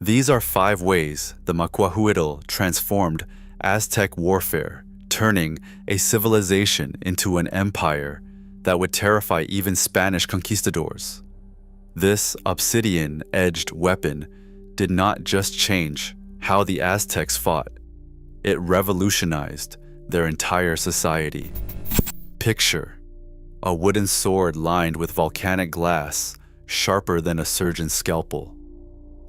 These are 5 ways the Macuahuitl transformed Aztec warfare, turning a civilization into an empire that would terrify even Spanish conquistadors. This obsidian-edged weapon did not just change how the Aztecs fought, it revolutionized their entire society. Picture a wooden sword lined with volcanic glass, sharper than a surgeon's scalpel.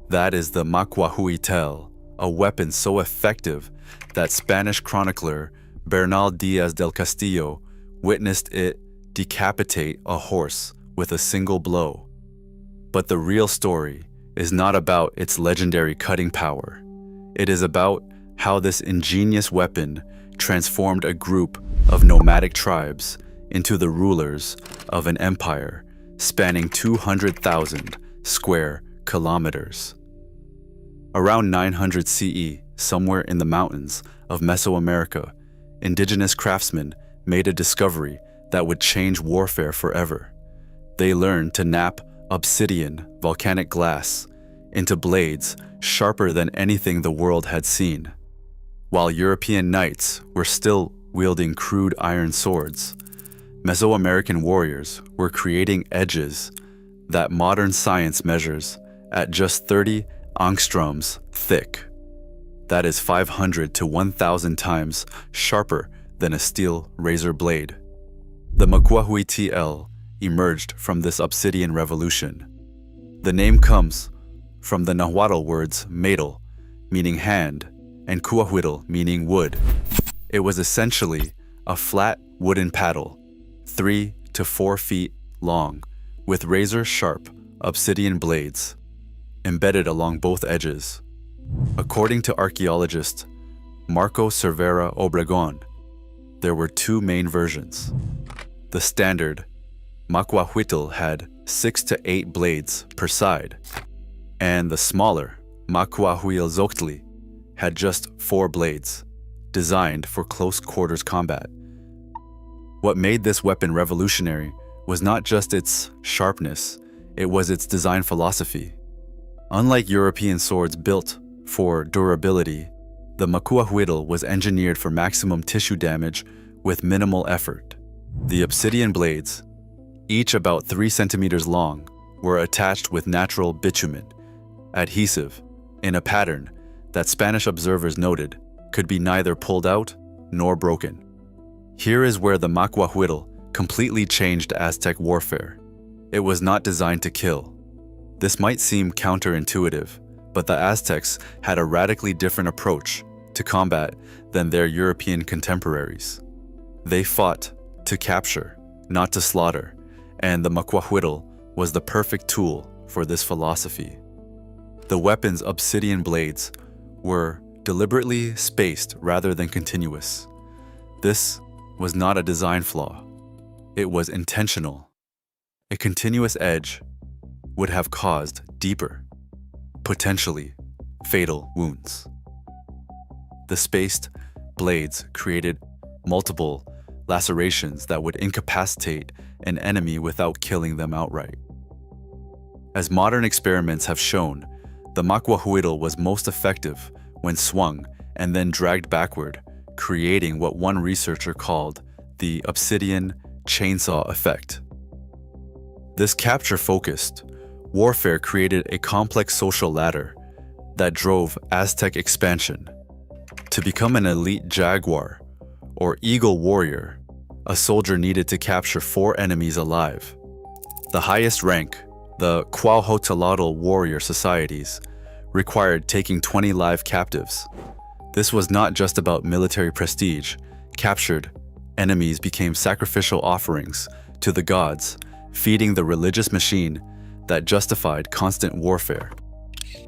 That is the Macuahuitl, a weapon so effective that Spanish chronicler Bernal Diaz del Castillo witnessed it decapitate a horse with a single blow. But the real story is not about its legendary cutting power. It is about how this ingenious weapon transformed a group of nomadic tribes into the rulers of an empire spanning 200,000 square kilometers. Around 900 CE, somewhere in the mountains of Mesoamerica, indigenous craftsmen made a discovery that would change warfare forever. They learned to knap obsidian, volcanic glass, into blades sharper than anything the world had seen. While European knights were still wielding crude iron swords, Mesoamerican warriors were creating edges that modern science measures at just 30 angstroms thick. That is 500 to 1,000 times sharper than a steel razor blade. The Macuahuitl emerged from this obsidian revolution. The name comes from the Nahuatl words maitl, meaning hand, and cuahuitl, meaning wood. It was essentially a flat wooden paddle, 3 to 4 feet long, with razor-sharp obsidian blades embedded along both edges. According to archaeologist Marco Cervera Obregon, there were 2 main versions. The standard Macuahuitl had 6 to 8 blades per side, and the smaller Macuahuitlzochtli had just 4 blades, designed for close quarters combat. What made this weapon revolutionary was not just its sharpness, it was its design philosophy. Unlike European swords built for durability, the Macuahuitl was engineered for maximum tissue damage with minimal effort. The obsidian blades, each about 3 centimeters long, were attached with natural bitumen, adhesive, in a pattern that Spanish observers noted could be neither pulled out nor broken. Here is where the Macuahuitl completely changed Aztec warfare. It was not designed to kill. This might seem counterintuitive, but the Aztecs had a radically different approach to combat than their European contemporaries. They fought to capture, not to slaughter, and the Macuahuitl was the perfect tool for this philosophy. The weapon's obsidian blades were deliberately spaced rather than continuous. This was not a design flaw. It was intentional. A continuous edge would have caused deeper, potentially fatal wounds. The spaced blades created multiple lacerations that would incapacitate an enemy without killing them outright. As modern experiments have shown, the Macuahuitl was most effective when swung and then dragged backward, creating what one researcher called the obsidian chainsaw effect. This capture-focused warfare created a complex social ladder that drove Aztec expansion. To become an elite jaguar or eagle warrior, a soldier needed to capture 4 enemies alive. The highest rank, the Cuauhtlotl warrior societies, required taking 20 live captives. This was not just about military prestige. Captured enemies became sacrificial offerings to the gods, feeding the religious machine that justified constant warfare.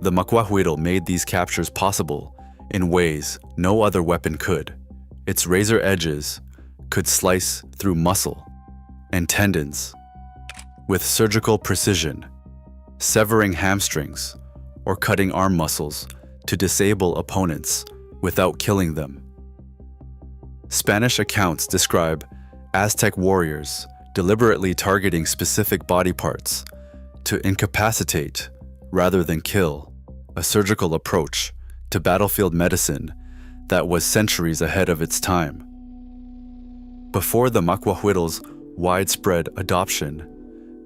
The Macuahuitl made these captures possible in ways no other weapon could. Its razor edges could slice through muscle and tendons with surgical precision, severing hamstrings or cutting arm muscles to disable opponents without killing them. Spanish accounts describe Aztec warriors deliberately targeting specific body parts to incapacitate rather than kill, a surgical approach to battlefield medicine that was centuries ahead of its time. Before the Macuahuitl's widespread adoption,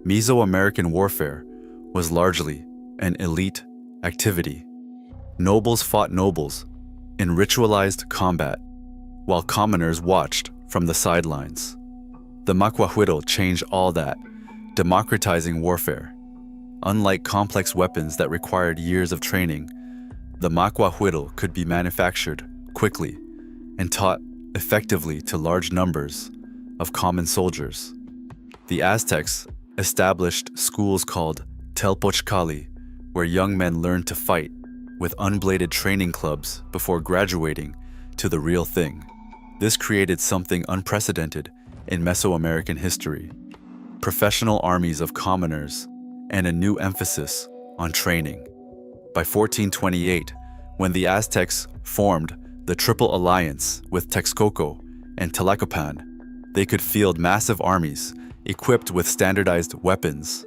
Mesoamerican warfare was largely an elite activity. Nobles fought nobles in ritualized combat, while commoners watched from the sidelines. The Macuahuitl changed all that, democratizing warfare. Unlike complex weapons that required years of training, the Macuahuitl could be manufactured quickly and taught effectively to large numbers of common soldiers. The Aztecs established schools called Telpochcali, where young men learned to fight with unbladed training clubs before graduating to the real thing. This created something unprecedented in Mesoamerican history: professional armies of commoners and a new emphasis on training. By 1428, when the Aztecs formed the Triple Alliance with Texcoco and Tlacopan, they could field massive armies equipped with standardized weapons.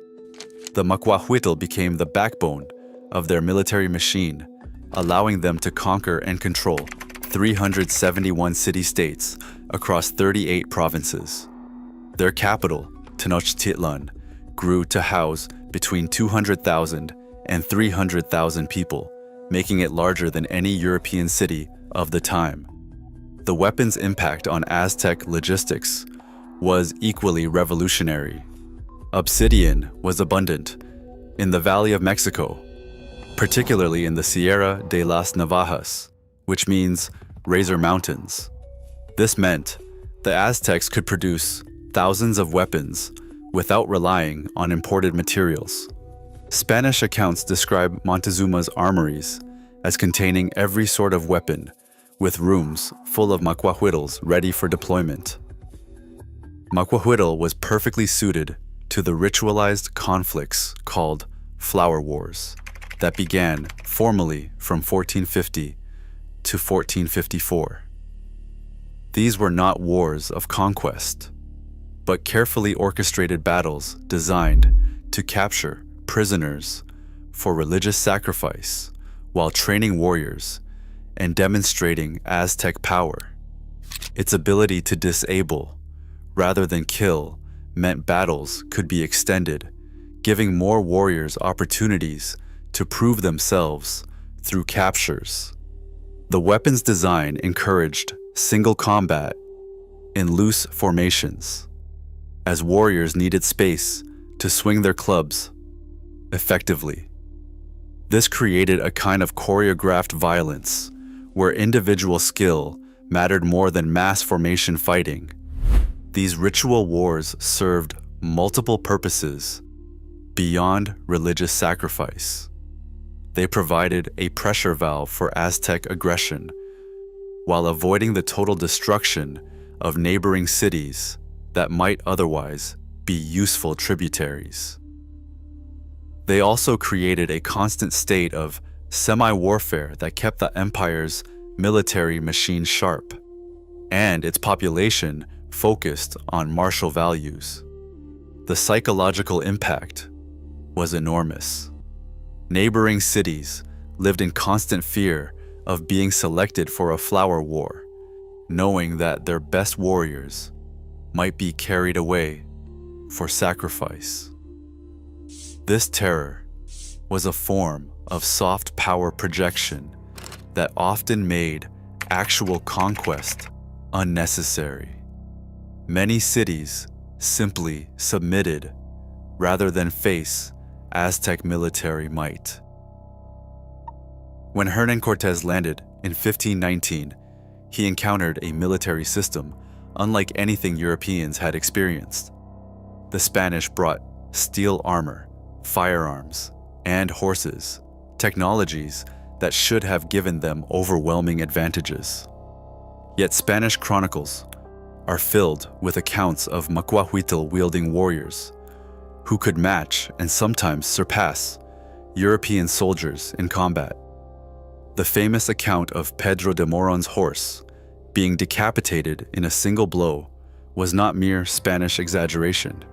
The Macuahuitl became the backbone of their military machine, allowing them to conquer and control 371 city-states across 38 provinces. Their capital, Tenochtitlan, grew to house between 200,000 and 300,000 people, making it larger than any European city of the time. The weapon's impact on Aztec logistics was equally revolutionary. Obsidian was abundant in the Valley of Mexico, particularly in the Sierra de las Navajas, which means Razor Mountains. This meant the Aztecs could produce thousands of weapons without relying on imported materials. Spanish accounts describe Montezuma's armories as containing every sort of weapon, with rooms full of Macuahuitls ready for deployment. Macuahuitl was perfectly suited to the ritualized conflicts called flower wars that began formally from 1450 to 1454. These were not wars of conquest, but carefully orchestrated battles designed to capture prisoners for religious sacrifice while training warriors and demonstrating Aztec power. Its ability to disable rather than kill meant battles could be extended, giving more warriors opportunities to prove themselves through captures. The weapon's design encouraged single combat in loose formations, as warriors needed space to swing their clubs effectively. This created a kind of choreographed violence where individual skill mattered more than mass formation fighting. These ritual wars served multiple purposes beyond religious sacrifice. They provided a pressure valve for Aztec aggression, while avoiding the total destruction of neighboring cities that might otherwise be useful tributaries. They also created a constant state of semi-warfare that kept the empire's military machine sharp, and its population focused on martial values. The psychological impact was enormous. Neighboring cities lived in constant fear of being selected for a flower war, knowing that their best warriors might be carried away for sacrifice. This terror was a form of soft power projection that often made actual conquest unnecessary. Many cities simply submitted rather than face Aztec military might. When Hernán Cortés landed in 1519, he encountered a military system unlike anything Europeans had experienced. The Spanish brought steel armor, firearms, and horses, technologies that should have given them overwhelming advantages. Yet Spanish chronicles are filled with accounts of Macuahuitl-wielding warriors who could match and sometimes surpass European soldiers in combat. The famous account of Pedro de Moron's horse being decapitated in a single blow was not mere Spanish exaggeration.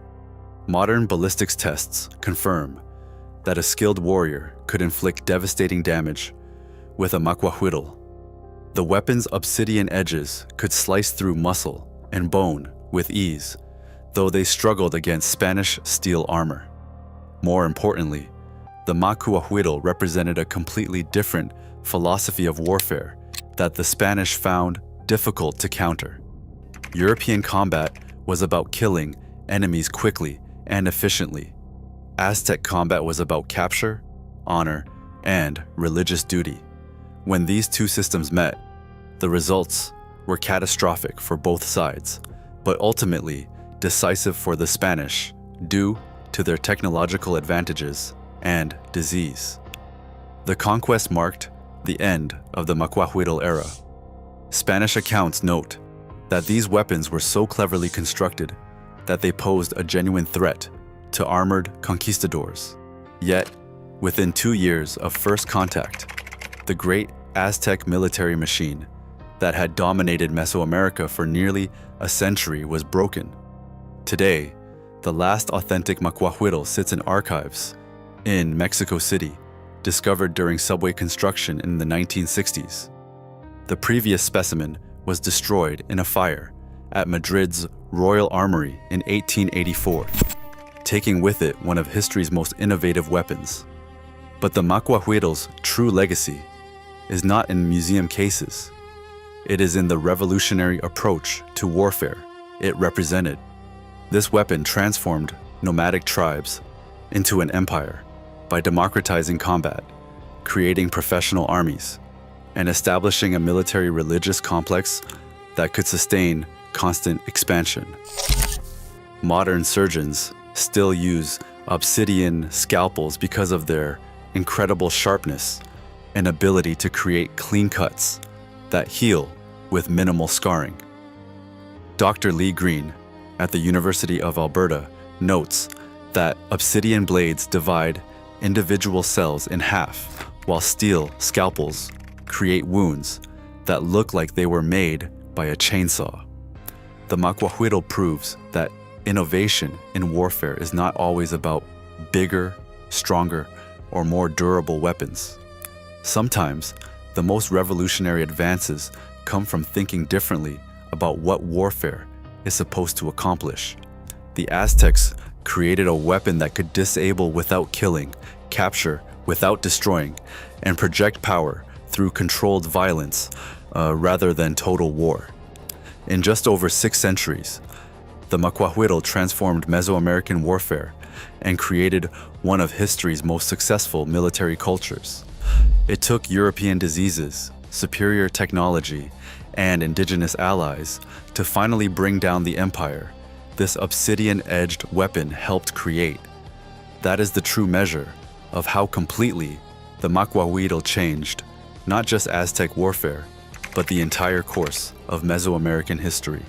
Modern ballistics tests confirm that a skilled warrior could inflict devastating damage with a Macuahuitl. The weapon's obsidian edges could slice through muscle and bone with ease, though they struggled against Spanish steel armor. More importantly, the Macuahuitl represented a completely different philosophy of warfare that the Spanish found difficult to counter. European combat was about killing enemies quickly and efficiently. Aztec combat was about capture, honor, and religious duty. When these two systems met, the results were catastrophic for both sides, but ultimately decisive for the Spanish due to their technological advantages and disease. The conquest marked the end of the Macuahuitl era. Spanish accounts note that these weapons were so cleverly constructed that they posed a genuine threat to armored conquistadors. Yet, within 2 years of first contact, the great Aztec military machine that had dominated Mesoamerica for nearly a century was broken. Today, the last authentic Macuahuitl sits in archives in Mexico City, discovered during subway construction in the 1960s. The previous specimen was destroyed in a fire at Madrid's Royal Armory in 1884, taking with it one of history's most innovative weapons. But the Macuahuitl's true legacy is not in museum cases. It is in the revolutionary approach to warfare it represented. This weapon transformed nomadic tribes into an empire by democratizing combat, creating professional armies, and establishing a military religious complex that could sustain constant expansion. Modern surgeons still use obsidian scalpels because of their incredible sharpness and ability to create clean cuts that heal with minimal scarring. Dr. Lee Green at the University of Alberta notes that obsidian blades divide individual cells in half, while steel scalpels create wounds that look like they were made by a chainsaw. The Macuahuitl proves that innovation in warfare is not always about bigger, stronger, or more durable weapons. Sometimes, the most revolutionary advances come from thinking differently about what warfare is supposed to accomplish. The Aztecs created a weapon that could disable without killing, capture without destroying, and project power through controlled violence rather than total war. In just over 6 centuries, the Macuahuitl transformed Mesoamerican warfare and created one of history's most successful military cultures. It took European diseases, superior technology, and indigenous allies to finally bring down the empire this obsidian-edged weapon helped create. That is the true measure of how completely the Macuahuitl changed not just Aztec warfare, but the entire course of Mesoamerican history.